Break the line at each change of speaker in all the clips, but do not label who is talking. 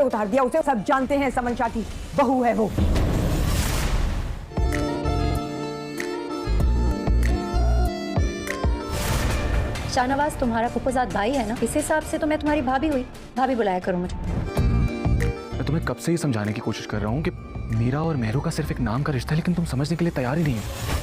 से उतार दिया उसे। सब जानते हैं समन शाह की बहू है वो।
शाहनवाज तुम्हारा फुफुजाद भाई है ना, इस हिसाब से तो मैं तुम्हारी भाभी हुई। भाभी बुलाया करो मुझे।
मैं तुम्हें कब से ही समझाने की कोशिश कर रहा हूँ कि मेरा और मेहरू का सिर्फ एक नाम का रिश्ता है, लेकिन तुम समझने के लिए तैयार ही नहीं हो।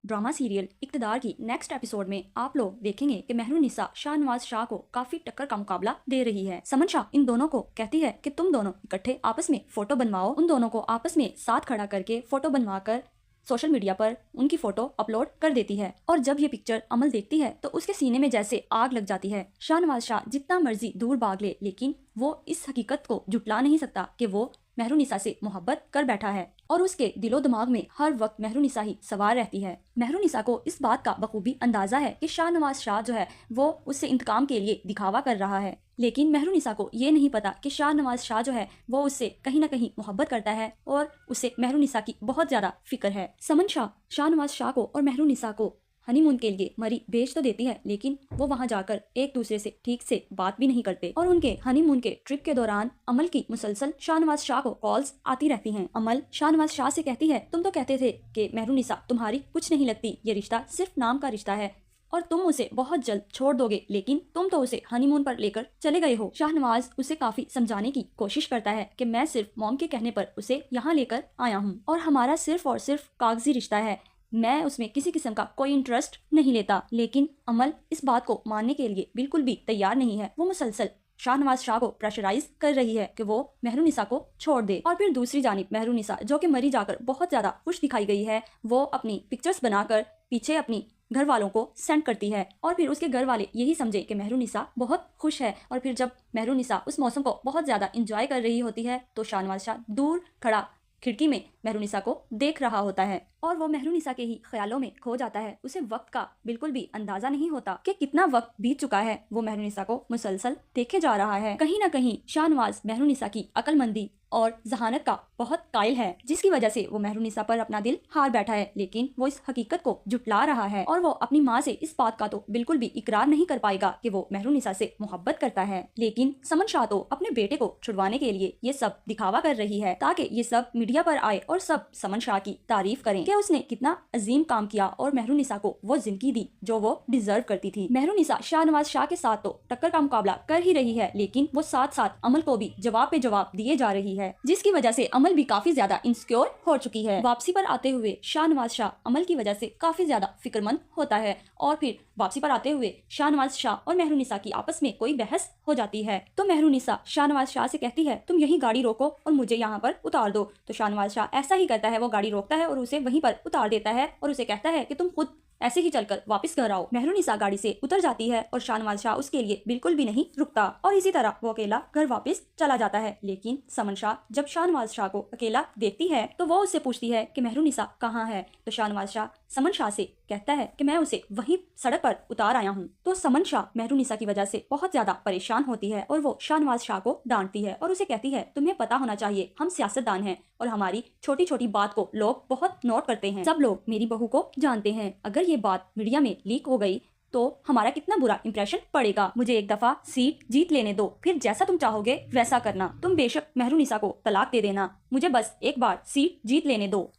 ड्रामा सीरियल इक़्तिदार की नेक्स्ट एपिसोड में आप लोग देखेंगे कि मेहरुनिसा शाहनवाज शाह को काफी टक्कर का मुकाबला दे रही है। समन शाह इन दोनों को कहती है कि तुम दोनों इकट्ठे आपस में फोटो बनवाओ। उन दोनों को आपस में साथ खड़ा करके फोटो बनवाकर सोशल मीडिया पर उनकी फोटो अपलोड कर देती है। और जब ये पिक्चर अमल देखती है तो उसके सीने में जैसे आग लग जाती है। शाहनवाज शाह जितना मर्जी दूर भाग ले, लेकिन वो इस हकीकत को जुटला नहीं सकता कि वो मेहरुनिसा से मोहब्बत कर बैठा है और उसके दिलो दिमाग में हर वक्त मेहरुनिसा ही सवार रहती है। मेहरुनिसा को इस बात का बखूबी अंदाजा है कि शाहनवाज शाह जो है वो उससे इंतकाम के लिए दिखावा कर रहा है, लेकिन मेहरुनिसा को ये नहीं पता कि शाहनवाज शाह जो है वो उससे कहीं ना कहीं मोहब्बत करता है और उसे मेहरुनिसा की बहुत ज्यादा फिक्र है। समन शाह शाहनवाज शाह को और मेहरुनिसा को हनीमून के लिए मरी भेज तो देती है, लेकिन वो वहां जाकर एक दूसरे से ठीक से बात भी नहीं करते और उनके हनीमून के ट्रिप के दौरान अमल की मुसलसल शाहनवाज शाह को कॉल्स आती रहती हैं। अमल शाहनवाज शाह से कहती है, तुम तो कहते थे कि मेहरुनिसा तुम्हारी कुछ नहीं लगती, ये रिश्ता सिर्फ नाम का रिश्ता है और तुम उसे बहुत जल्द छोड़ दोगे, लेकिन तुम तो उसे हनीमून पर लेकर चले गए हो। शाहनवाज उसे काफी समझाने की कोशिश करता है कि मैं सिर्फ मॉम के कहने पर उसे यहाँ लेकर आया हूँ और हमारा सिर्फ और सिर्फ कागजी रिश्ता है, मैं उसमें किसी किस्म का कोई इंटरेस्ट नहीं लेता। लेकिन अमल इस बात को मानने के लिए बिल्कुल भी तैयार नहीं है। वो मुसलसल शाहनवाज शाह को प्रेशराइज कर रही है कि वो मेहरुनिसा को छोड़ दे। और फिर दूसरी जानिब मेहरुनिसा जो कि मरी जाकर बहुत ज्यादा खुश दिखाई गई है, वो अपनी पिक्चर्स बनाकर पीछे अपनी घर वालों को सेंड करती है और फिर उसके घर वाले यही समझे कि मेहरुनिसा बहुत खुश है। और फिर जब मेहरुनिसा उस मौसम को बहुत ज्यादा इंजॉय कर रही होती है तो शाहनवाज शाह दूर खड़ा खिड़की में मेहरुनिसा को देख रहा होता है और वो मेहरुनिसा के ही ख्यालों में खो जाता है। उसे वक्त का बिल्कुल भी अंदाजा नहीं होता कि कितना वक्त बीत चुका है। वो मेहरुनिसा को मुसलसल देखे जा रहा है। कहीं ना कहीं शाहनवाज मेहरुनिसा की अक्लमंदी और जहानत का बहुत कायल है, जिसकी वजह से वो मेहरुनिसा पर अपना दिल हार बैठा है, लेकिन वो इस हकीकत को जुटला रहा है और वो अपनी माँ से इस बात का तो बिल्कुल भी इकरार नहीं कर पाएगा कि वो मेहरुनिसा से मोहब्बत करता है। लेकिन समन शाह तो अपने बेटे को छुड़वाने के लिए ये सब दिखावा कर रही है ताकि ये सब मीडिया पर आए और सब समन शाह की तारीफ करें कि उसने कितना अजीम काम किया और मेहरुनिसा को वो जिंदगी दी जो वो डिजर्व करती थी। मेहरुनिसा शाहनवाज शाह के साथ तो टक्कर का मुकाबला कर ही रही है, लेकिन वो साथ साथ अमल को भी जवाब पे जवाब दिए जा रही है, जिसकी वजह से अमल भी काफी ज्यादा इनसिक्योर हो चुकी है। वापसी पर आते हुए शाहनवाज शाह अमल की वजह से काफी ज्यादा फिक्रमंद होता है और फिर वापसी पर आते हुए शाहनवाज शाह और मेहरुनिसा की आपस में कोई बहस हो जाती है। तो मेहरुनिसा शाहनवाज शाह से कहती है, तुम यही गाड़ी रोको और मुझे यहाँ पर उतार दो। तो शाहनवाज शाह ऐसा ही करता है, वो गाड़ी रोकता है और उसे वहीं पर उतार देता है और उसे कहता है कि तुम खुद ऐसे ही चलकर वापस घर आओ। मेहरुनिसा गाड़ी से उतर जाती है और शाहनवाज शाह उसके लिए बिल्कुल भी नहीं रुकता और इसी तरह वो अकेला घर वापस चला जाता है। लेकिन समन शाह जब शाहनवाज शाह को अकेला देखती है तो वो उससे पूछती है कि मेहरुनिसा कहाँ है। तो शाहनवाज शाह समन शाह से कहता है कि मैं उसे वहीं सड़क पर उतार आया हूँ। तो समन शाह मेहरुनिसा की वजह से बहुत ज्यादा परेशान होती है और वो शाहनवाज शाह को डांटती है और उसे कहती है, तुम्हें पता होना चाहिए हम सियासतदान हैं और हमारी छोटी छोटी बात को लोग बहुत नोट करते हैं। सब लोग मेरी बहू को जानते हैं, अगर ये बात मीडिया में लीक हो गई तो हमारा कितना बुरा इंप्रेशन पड़ेगा। मुझे एक दफा सीट जीत लेने दो, फिर जैसा तुम चाहोगे वैसा करना। तुम बेशक मेहरुनिसा को तलाक दे देना, मुझे बस एक बार सीट जीत लेने दो।